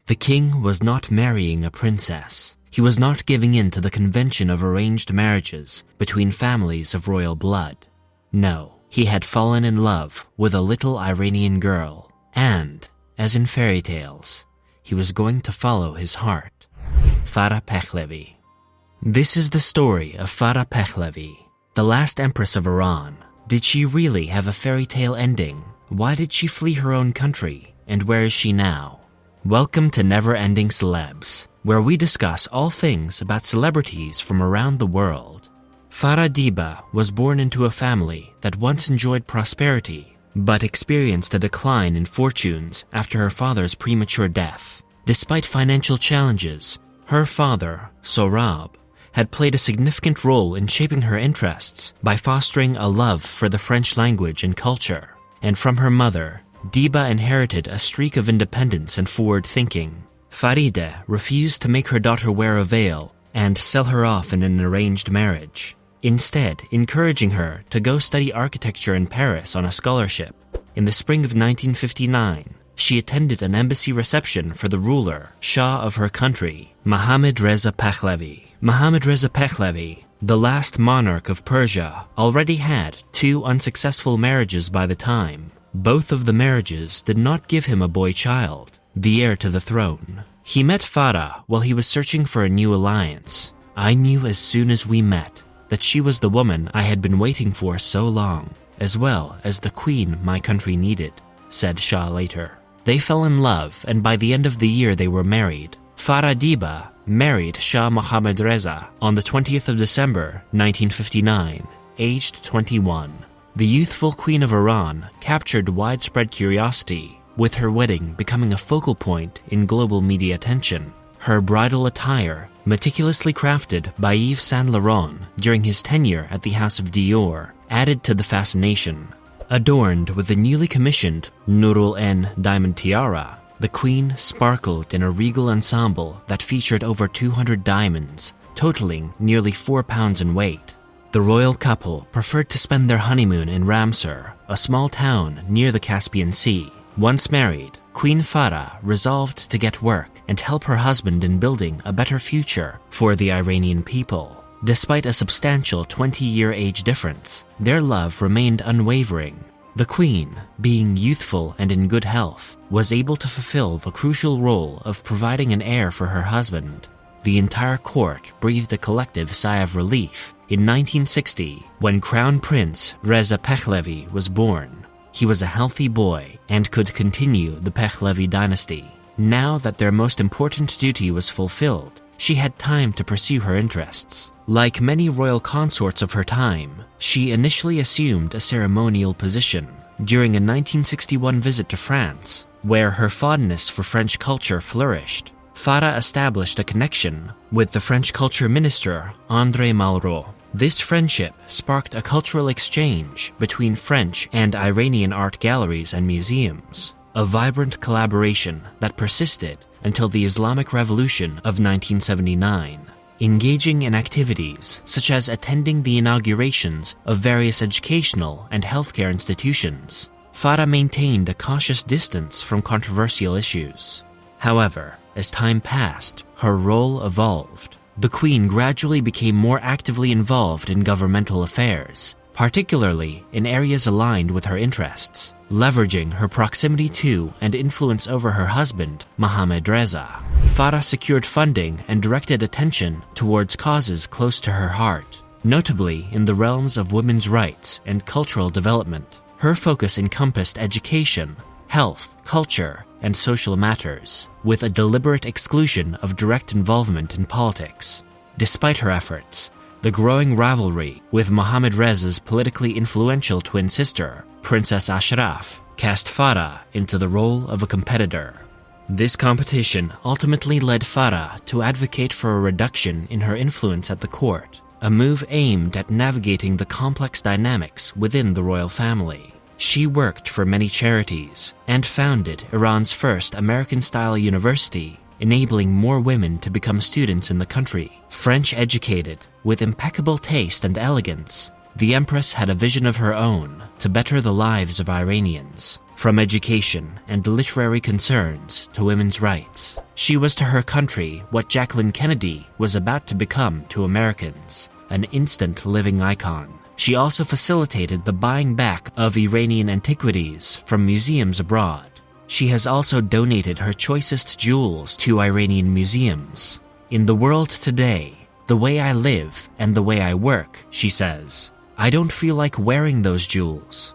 The king was not marrying a princess. He was not giving in to the convention of arranged marriages between families of royal blood. No, he had fallen in love with a little Iranian girl, and, as in fairy tales, he was going to follow his heart. Farah Pahlavi. This is the story of Farah Pahlavi, the last empress of Iran. Did she really have a fairy tale ending? Why did she flee her own country? And where is she now? Welcome to Never Ending Celebs, where we discuss all things about celebrities from around the world. Farah Diba was born into a family that once enjoyed prosperity, but experienced a decline in fortunes after her father's premature death. Despite financial challenges, her father, Sohrab, had played a significant role in shaping her interests by fostering a love for the French language and culture. And from her mother, Diba inherited a streak of independence and forward thinking. Farida refused to make her daughter wear a veil and sell her off in an arranged marriage, instead encouraging her to go study architecture in Paris on a scholarship. In the spring of 1959, she attended an embassy reception for the ruler, Shah of her country, Mohammad Reza Pahlavi. Mohammad Reza Pahlavi, the last monarch of Persia, already had 2 unsuccessful marriages by the time. Both of the marriages did not give him a boy child, the heir to the throne. He met Farah while he was searching for a new alliance. I knew as soon as we met that she was the woman I had been waiting for so long, as well as the queen my country needed, said Shah later. They fell in love, and by the end of the year they were married. Farah Diba married Shah Mohammad Reza on the 20th of December, 1959, aged 21. The youthful Queen of Iran captured widespread curiosity, with her wedding becoming a focal point in global media attention. Her bridal attire, meticulously crafted by Yves Saint Laurent during his tenure at the House of Dior, added to the fascination. Adorned with the newly commissioned Nurul En diamond tiara, the Queen sparkled in a regal ensemble that featured over 200 diamonds, totaling nearly 4 pounds in weight. The royal couple preferred to spend their honeymoon in Ramsar, a small town near the Caspian Sea. Once married, Queen Farah resolved to get work and help her husband in building a better future for the Iranian people. Despite a substantial 20-year age difference, their love remained unwavering. The queen, being youthful and in good health, was able to fulfill the crucial role of providing an heir for her husband. The entire court breathed a collective sigh of relief in 1960 when Crown Prince Reza Pahlavi was born. He was a healthy boy and could continue the Pahlavi dynasty. Now that their most important duty was fulfilled, she had time to pursue her interests. Like many royal consorts of her time, she initially assumed a ceremonial position. During a 1961 visit to France, where her fondness for French culture flourished, Farah established a connection with the French culture minister, André Malraux. This friendship sparked a cultural exchange between French and Iranian art galleries and museums, a vibrant collaboration that persisted until the Islamic Revolution of 1979. Engaging in activities such as attending the inaugurations of various educational and healthcare institutions, Farah maintained a cautious distance from controversial issues. However, as time passed, her role evolved. The queen gradually became more actively involved in governmental affairs, particularly in areas aligned with her interests, leveraging her proximity to and influence over her husband, Mohammad Reza. Farah secured funding and directed attention towards causes close to her heart, notably in the realms of women's rights and cultural development. Her focus encompassed education, health, culture, and social matters, with a deliberate exclusion of direct involvement in politics. Despite her efforts, the growing rivalry with Mohammad Reza's politically influential twin sister, Princess Ashraf, cast Farah into the role of a competitor. This competition ultimately led Farah to advocate for a reduction in her influence at the court, a move aimed at navigating the complex dynamics within the royal family. She worked for many charities and founded Iran's first American-style university, enabling more women to become students in the country. French educated, with impeccable taste and elegance, The Empress had a vision of her own to better the lives of Iranians, from education and literary concerns to women's rights. She was to her country what Jacqueline Kennedy was about to become to Americans, an instant living icon. She also facilitated the buying back of Iranian antiquities from museums abroad. She has also donated her choicest jewels to Iranian museums. In the world today, the way I live and the way I work, she says, I don't feel like wearing those jewels.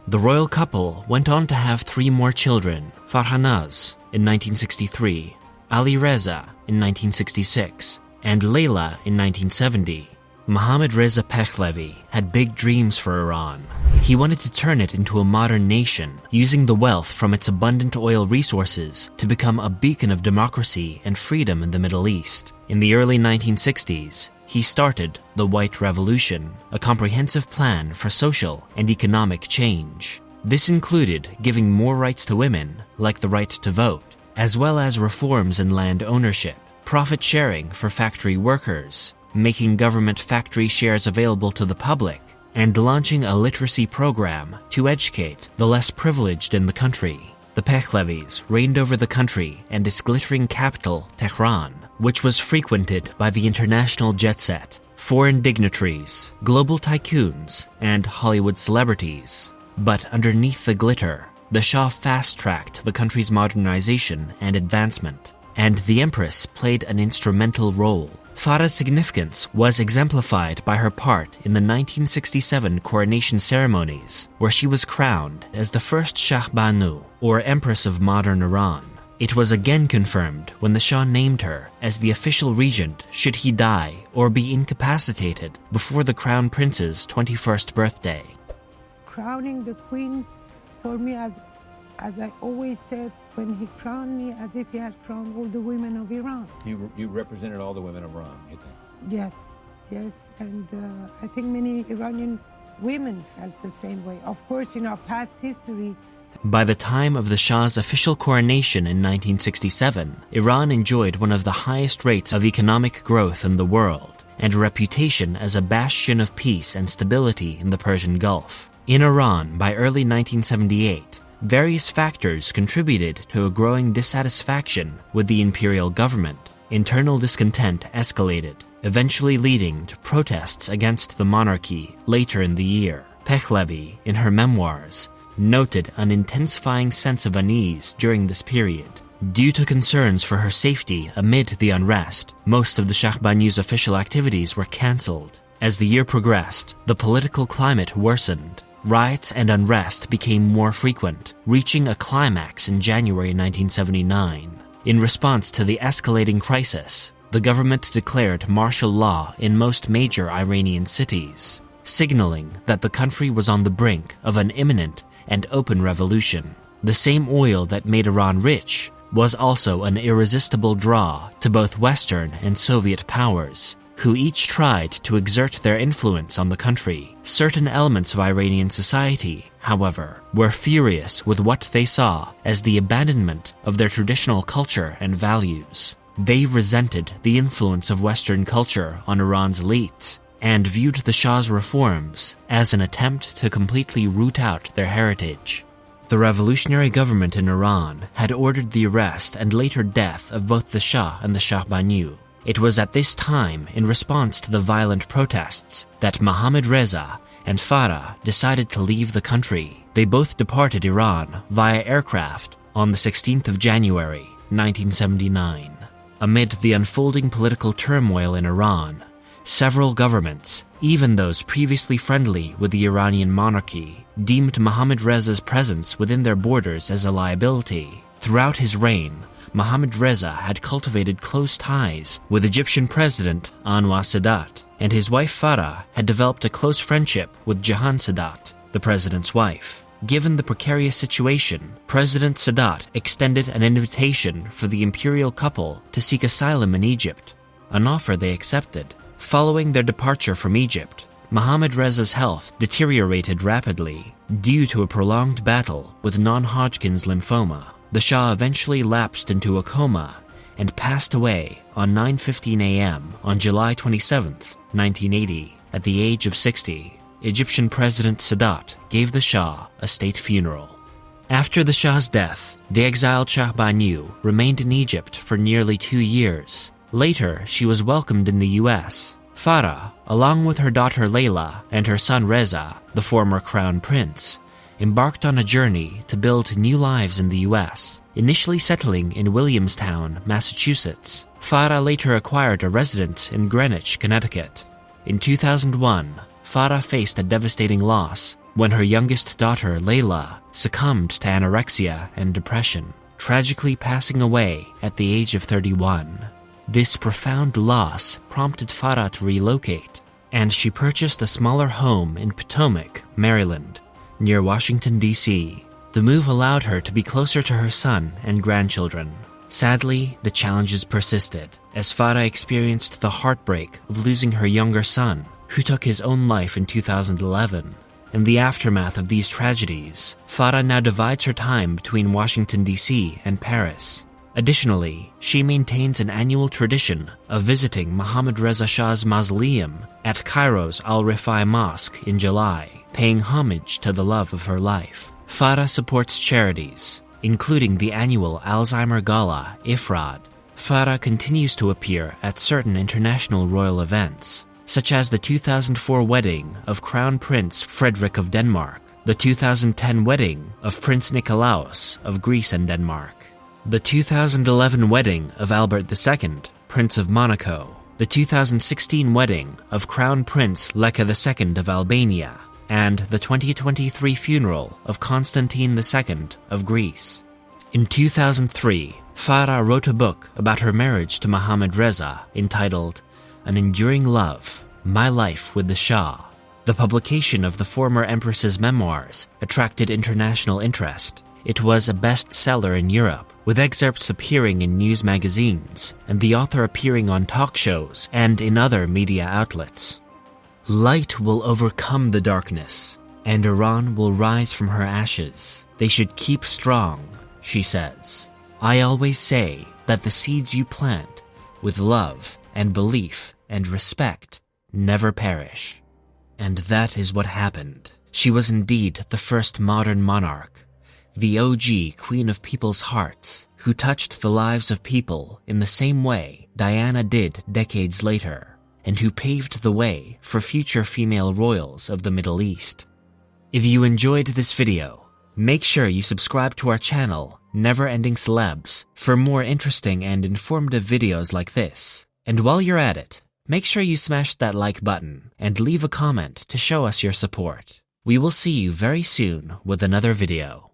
The royal couple went on to have 3 more children, Farhanaz in 1963, Ali Reza in 1966, and Layla in 1970. Mohammad Reza Pahlavi had big dreams for Iran. He wanted to turn it into a modern nation, using the wealth from its abundant oil resources to become a beacon of democracy and freedom in the Middle East. In the early 1960s, he started the White Revolution, a comprehensive plan for social and economic change. This included giving more rights to women, like the right to vote, as well as reforms in land ownership, profit sharing for factory workers, making government factory shares available to the public, and launching a literacy program to educate the less privileged in the country. The Pahlavis reigned over the country and its glittering capital, Tehran, which was frequented by the international jet set, foreign dignitaries, global tycoons, and Hollywood celebrities. But underneath the glitter, the Shah fast-tracked the country's modernization and advancement, and the Empress played an instrumental role. Farah's significance was exemplified by her part in the 1967 coronation ceremonies, where she was crowned as the first Shah Banu, or Empress of modern Iran. It was again confirmed when the Shah named her as the official regent should he die or be incapacitated before the Crown Prince's 21st birthday. Crowning the Queen, for me, as I always said, when he crowned me, as if he has crowned all the women of Iran. You represented all the women of Iran, you think? Yes, and I think many Iranian women felt the same way. Of course, in our past history. By the time of the Shah's official coronation in 1967, Iran enjoyed one of the highest rates of economic growth in the world, and a reputation as a bastion of peace and stability in the Persian Gulf. In Iran, by early 1978, various factors contributed to a growing dissatisfaction with the imperial government. Internal discontent escalated, eventually leading to protests against the monarchy later in the year. Pahlavi, in her memoirs, noted an intensifying sense of unease during this period. Due to concerns for her safety amid the unrest, most of the Shah Banu's official activities were cancelled. As the year progressed, the political climate worsened. Riots and unrest became more frequent, reaching a climax in January 1979. In response to the escalating crisis, the government declared martial law in most major Iranian cities, signaling that the country was on the brink of an imminent and open revolution. The same oil that made Iran rich was also an irresistible draw to both Western and Soviet powers, who each tried to exert their influence on the country. Certain elements of Iranian society, however, were furious with what they saw as the abandonment of their traditional culture and values. They resented the influence of Western culture on Iran's elites and viewed the Shah's reforms as an attempt to completely root out their heritage. The revolutionary government in Iran had ordered the arrest and later death of both the Shah and the Shah Banu. It was at this time, in response to the violent protests, that Mohammad Reza and Farah decided to leave the country. They both departed Iran via aircraft on the 16th of January, 1979. Amid the unfolding political turmoil in Iran, several governments, even those previously friendly with the Iranian monarchy, deemed Mohammad Reza's presence within their borders as a liability. Throughout his reign, Mohammad Reza had cultivated close ties with Egyptian President Anwar Sadat, and his wife Farah had developed a close friendship with Jahan Sadat, the president's wife. Given the precarious situation, President Sadat extended an invitation for the imperial couple to seek asylum in Egypt, an offer they accepted. Following their departure from Egypt, Mohammad Reza's health deteriorated rapidly due to a prolonged battle with non-Hodgkin's lymphoma. The Shah eventually lapsed into a coma and passed away on 9:15 a.m. on July 27, 1980, at the age of 60. Egyptian President Sadat gave the Shah a state funeral. After the Shah's death, the exiled Shah Banu remained in Egypt for nearly 2 years. Later, she was welcomed in the U.S. Farah, along with her daughter Layla and her son Reza, the former crown prince, embarked on a journey to build new lives in the U.S., initially settling in Williamstown, Massachusetts. Farah later acquired a residence in Greenwich, Connecticut. In 2001, Farah faced a devastating loss when her youngest daughter, Layla, succumbed to anorexia and depression, tragically passing away at the age of 31. This profound loss prompted Farah to relocate, and she purchased a smaller home in Potomac, Maryland, near Washington, D.C. The move allowed her to be closer to her son and grandchildren. Sadly, the challenges persisted, as Farah experienced the heartbreak of losing her younger son, who took his own life in 2011. In the aftermath of these tragedies, Farah now divides her time between Washington, D.C. and Paris. Additionally, she maintains an annual tradition of visiting Mohammad Reza Shah's mausoleum at Cairo's Al-Rifai Mosque in July, paying homage to the love of her life. Farah supports charities, including the annual Alzheimer Gala, Ifrad. Farah continues to appear at certain international royal events, such as the 2004 wedding of Crown Prince Frederick of Denmark, the 2010 wedding of Prince Nikolaos of Greece and Denmark, the 2011 wedding of Albert II, Prince of Monaco, the 2016 wedding of Crown Prince Leka II of Albania, and the 2023 funeral of Constantine II of Greece. In 2003, Farah wrote a book about her marriage to Mohammad Reza entitled An Enduring Love, My Life with the Shah. The publication of the former Empress's memoirs attracted international interest. It was a bestseller in Europe, with excerpts appearing in news magazines, and the author appearing on talk shows and in other media outlets. Light will overcome the darkness, and Iran will rise from her ashes. They should keep strong, she says. I always say that the seeds you plant, with love and belief and respect, never perish. And that is what happened. She was indeed the first modern monarch, the OG queen of people's hearts, who touched the lives of people in the same way Diana did decades later, and who paved the way for future female royals of the Middle East. If you enjoyed this video, make sure you subscribe to our channel, Never Ending Celebs, for more interesting and informative videos like this. And while you're at it, make sure you smash that like button and leave a comment to show us your support. We will see you very soon with another video.